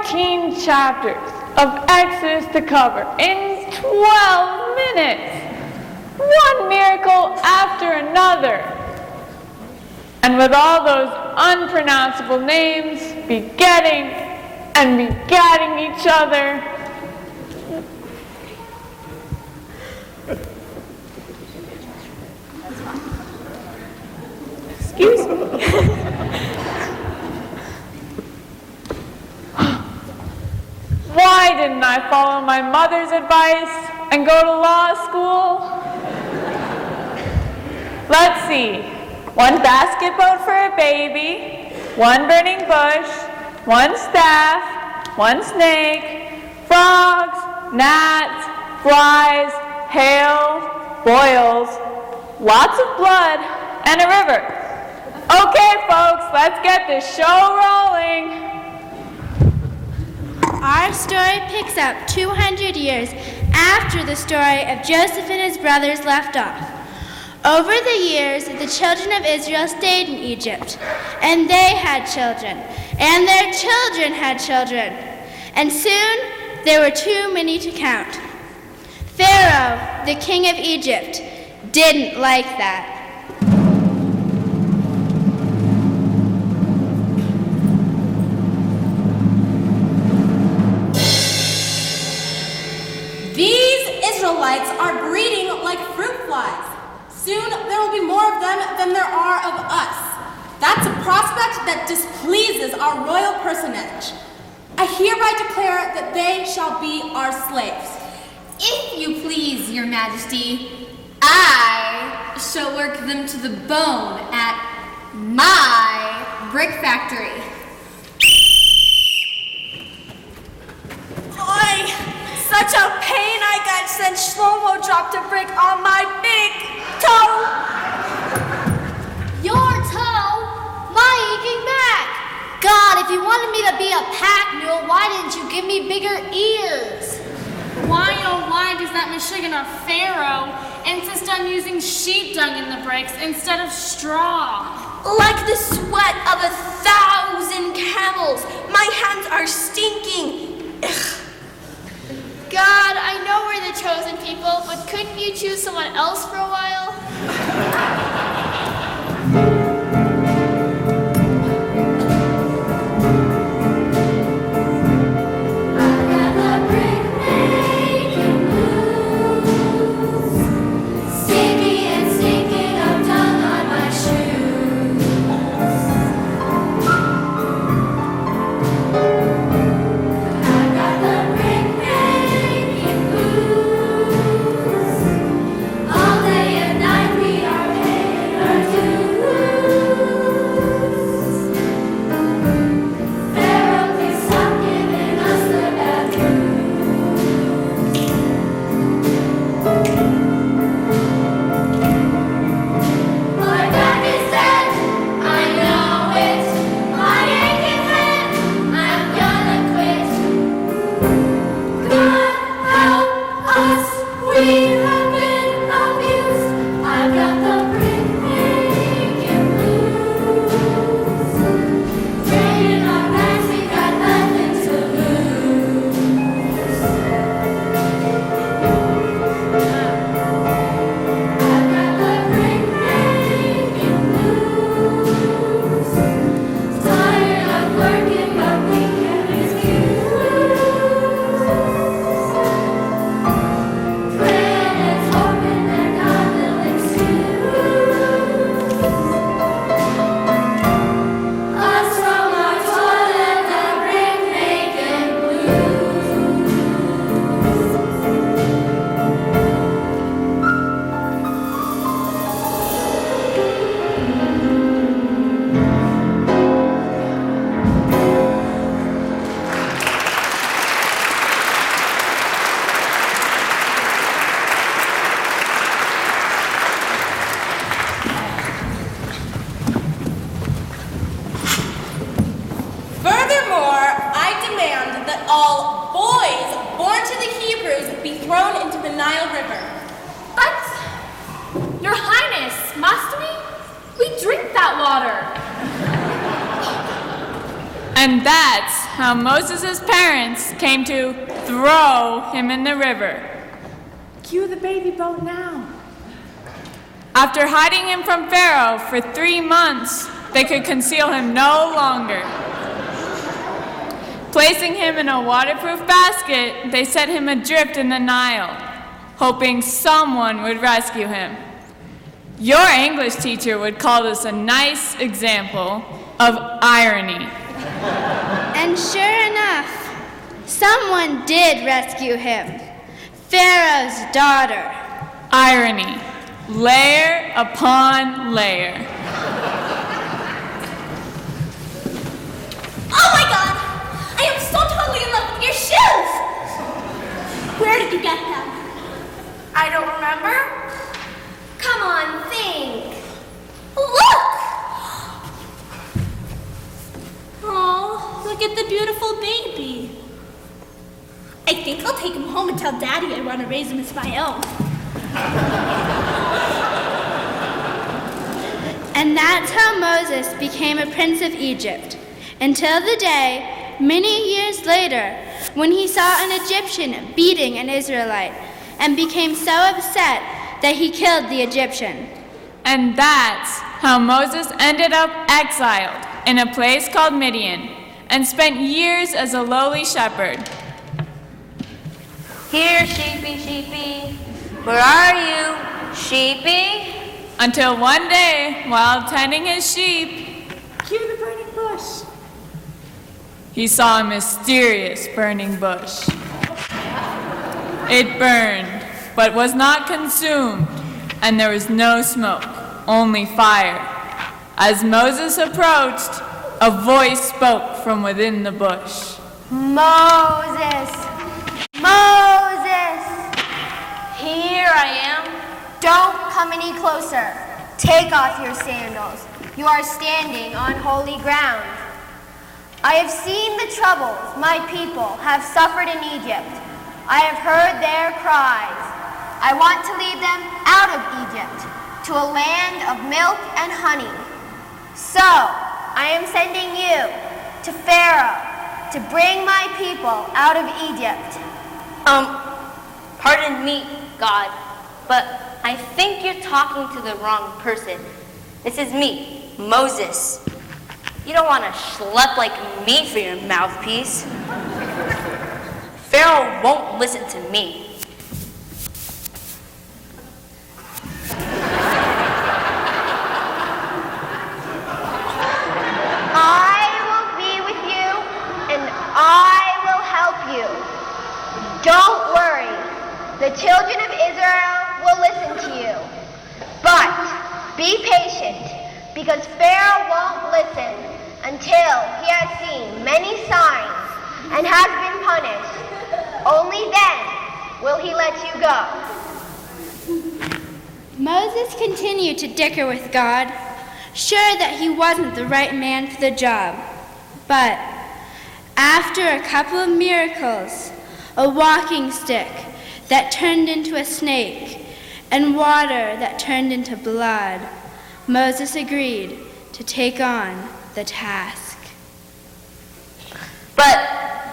14 chapters of Exodus to cover in 12 minutes. One miracle after another. And with all those unpronounceable names begetting and begatting each other. Excuse me. Why didn't I follow my mother's advice and go to law school? Let's see. One basket boat for a baby, one burning bush, one staff, one snake, frogs, gnats, flies, hail, boils, lots of blood, and a river. Okay, folks, let's get this show rolling. Our story picks up 200 years after the story of Joseph and his brothers left off. Over the years, the children of Israel stayed in Egypt, and they had children, and their children had children, and soon there were too many to count. Pharaoh, the king of Egypt, didn't like that. These Israelites are breeding like fruit flies. Soon there will be more of them than there are of us. That's a prospect that displeases our royal personage. I hereby declare that they shall be our slaves. If you please, your majesty, I shall work them to the bone at my brick factory. Oi! Such a pain I got since Shlomo dropped a brick on my big toe! Your toe? My aching back! God, if you wanted me to be a pack mule, why didn't you give me bigger ears? Why, oh why does that Michiganer Pharaoh insist on using sheep dung in the bricks instead of straw? Like the sweat of 1,000 camels, my hands are stinking. Ugh. God, I know we're the chosen people, but couldn't you choose someone else for a while? And that's how Moses' parents came to throw him in the river. Cue the baby boat now. After hiding him from Pharaoh for 3 months, they could conceal him no longer. Placing him in a waterproof basket, they set him adrift in the Nile, hoping someone would rescue him. Your English teacher would call this a nice example of irony. And sure enough, someone did rescue him. Pharaoh's daughter. Irony, layer upon layer. Oh my god! I am so totally in love with your shoes! Where did you get them? I don't remember. Come on, think. Look! Oh, look at the beautiful baby. I think I'll take him home and tell Daddy I want to raise him as my own. And that's how Moses became a prince of Egypt, until the day, many years later, when he saw an Egyptian beating an Israelite and became so upset that he killed the Egyptian. And that's how Moses ended up exiled in a place called Midian and spent years as a lowly shepherd. Here, sheepy, sheepy. Where are you, sheepy? Until one day, while tending his sheep, Cue the burning bush. he saw a mysterious burning bush. It burned, but was not consumed, and there was no smoke, only fire. As Moses approached, a voice spoke from within the bush. Moses! Moses! Here I am. Don't come any closer. Take off your sandals. You are standing on holy ground. I have seen the troubles my people have suffered in Egypt. I have heard their cries. I want to lead them out of Egypt to a land of milk and honey. So, I am sending you to Pharaoh to bring my people out of Egypt. Pardon me, God, but I think you're talking to the wrong person. This is me, Moses. You don't want to schlep like me for your mouthpiece. Pharaoh won't listen to me. I will be with you, and I will help you. Don't worry, the children of Israel will listen to you. But be patient, because Pharaoh won't listen until he has seen many signs and has been punished. Only then will he let you go. Moses continued to dicker with God, sure that he wasn't the right man for the job. But after a couple of miracles, a walking stick that turned into a snake, and water that turned into blood, Moses agreed to take on the task. But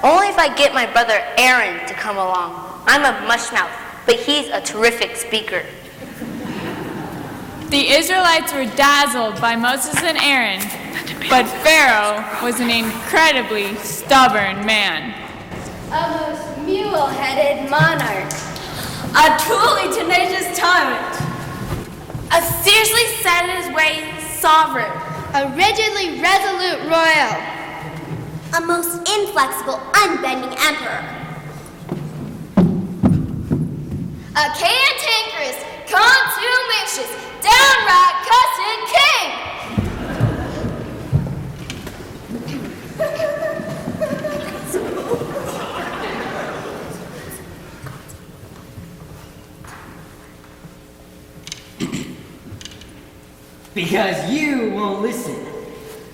only if I get my brother Aaron to come along. I'm a mushmouth, but he's a terrific speaker. The Israelites were dazzled by Moses and Aaron, but Pharaoh was an incredibly stubborn man. A most mule-headed monarch. A truly tenacious tyrant. A fiercely set in his ways sovereign. A rigidly resolute royal. A most inflexible, unbending emperor. A cantankerous, contumacious, downright cussing king. Because you won't listen.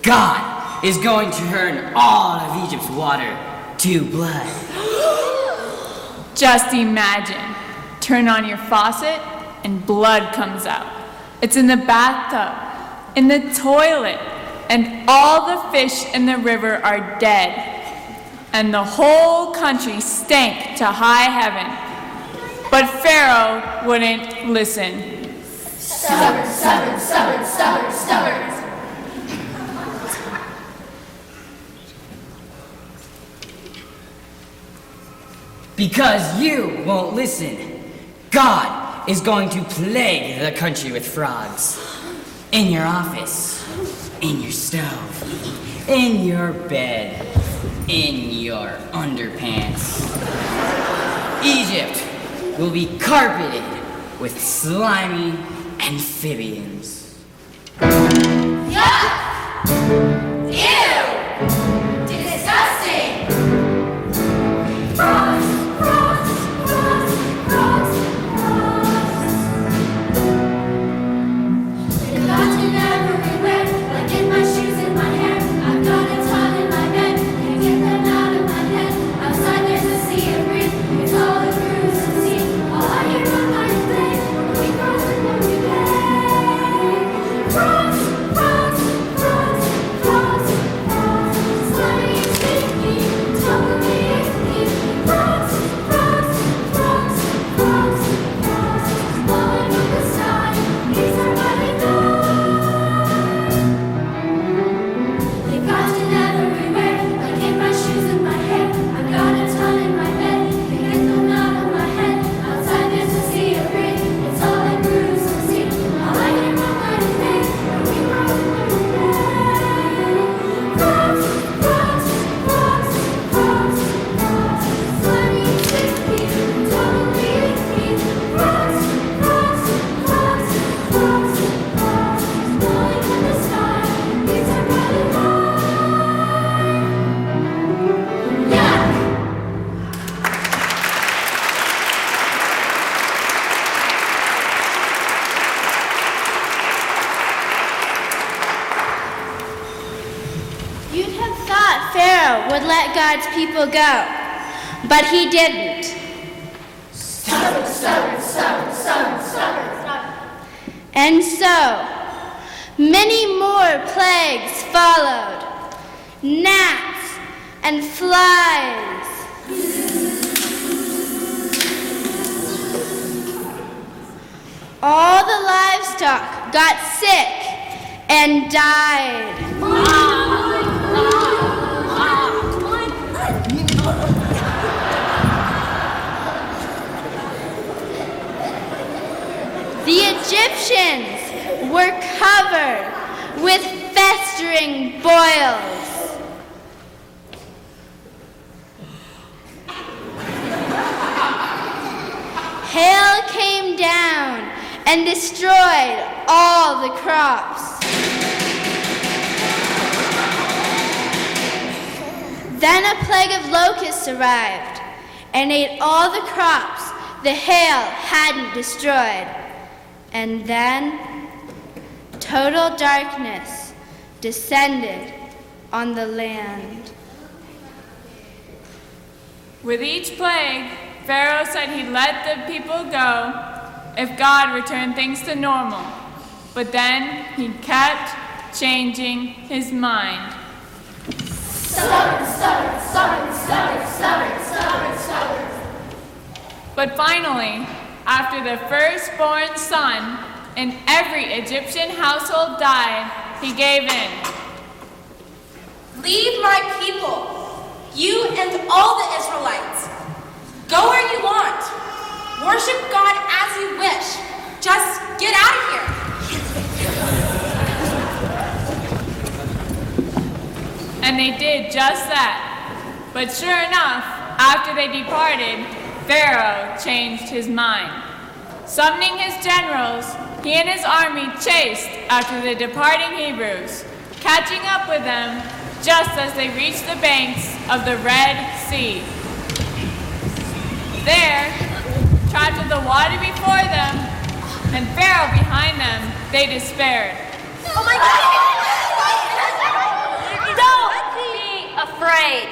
God is going to turn all of Egypt's water to blood. Just imagine. Turn on your faucet and blood comes out. It's in the bathtub, in the toilet, and all the fish in the river are dead. and the whole country stank to high heaven. But Pharaoh wouldn't listen. Stubborn, stubborn, stubborn, stubborn, stubborn. Because you won't listen, God is going to plague the country with frogs. In your office, in your stove, in your bed, in your underpants. Egypt will be carpeted with slimy amphibians. Yuck! Ew! Disgusting! Frogs, frogs, frogs, frogs, frogs. They've gotten everywhere, like in my shoes and my hair. I've got a ton in my bed, can't get them out of my head. Outside there's a sea of green, it's all a cruise and sea. All I hear on my play, we frozen every day. Frogs, frogs, frogs, frogs, frogs. Slimy and sticky, totally icky. Frogs, frogs, frogs, frogs, frogs. Blowing up the sky, these are what I know. They've gotten everywhere, like in my shoes and my hair. I've got a ton in my bed, can't get them out of my head. Outside there's a sea of green, it's all I cruise and see. All I hear on my day, we frozen every day. Frogs, frogs, frogs, frogs, frogs. Slimy and sticky, totally icky. Frogs, frogs, frogs, frogs, frogs. Blowing in the sky, these are what I know. Yuck! You'd have thought Pharaoh would let God's people go, but he didn't. Stubborn, stubborn, stubborn, stubborn, stubborn. And so, many more plagues followed. Gnats and flies. All the livestock got sick and died. The Egyptians were covered with festering boils. Hail came down and destroyed all the crops. Then a plague of locusts arrived and ate all the crops the hail hadn't destroyed. And then total darkness descended on the land. With each plague, Pharaoh said he'd let the people go if God returned things to normal. But then he kept changing his mind. Stubborn, stubborn, stubborn, stubborn, stubborn, stubborn, stubborn. But finally, after the firstborn son in every Egyptian household died, he gave in. Leave my people, you and all the Israelites. Go where you want. Worship God as you wish. Just get out of here. And they did just that. But sure enough, after they departed, Pharaoh changed his mind. Summoning his generals, he and his army chased after the departing Hebrews, catching up with them just as they reached the banks of the Red Sea. There, trapped with the water before them and Pharaoh behind them, they despaired. Oh my God! Don't be afraid.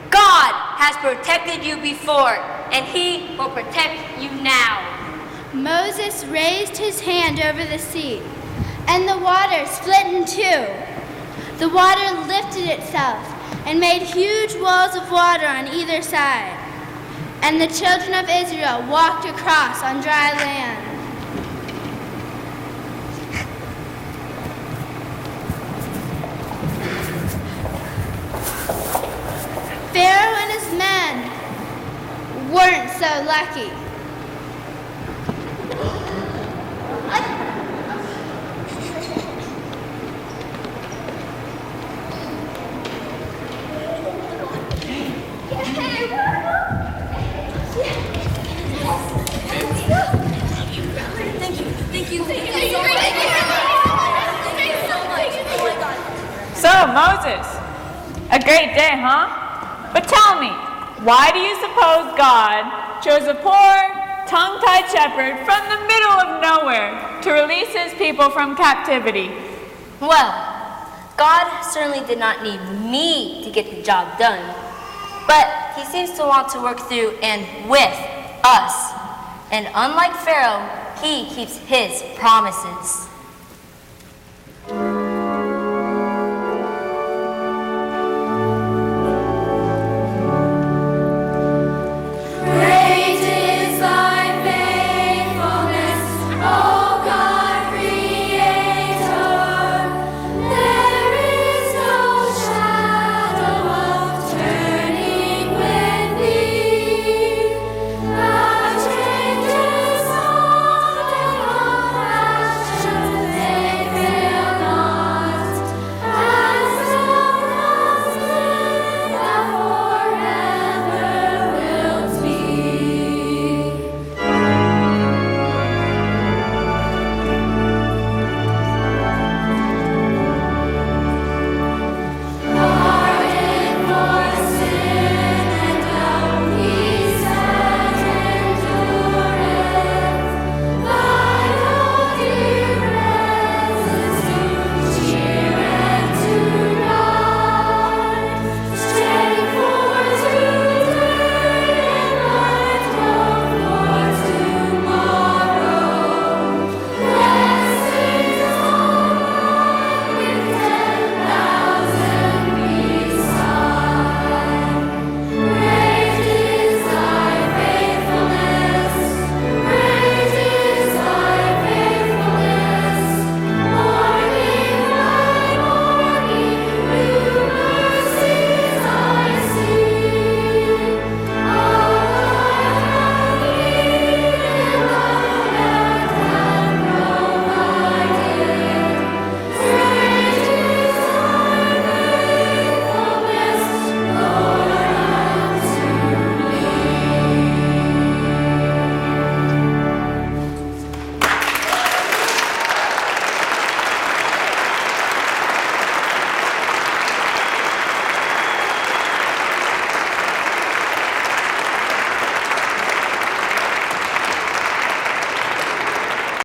God has protected you before, and He will protect you now. Moses raised his hand over the sea, and the water split in two. The water lifted itself and made huge walls of water on either side. And the children of Israel walked across on dry land. Pharaoh and his men weren't so lucky. So, Moses, a great day, huh? But tell me, why do you suppose God chose a poor, tongue-tied shepherd from the middle of nowhere to release his people from captivity? Well, God certainly did not need me to get the job done, but he seems to want to work through and with us. And unlike Pharaoh, he keeps his promises.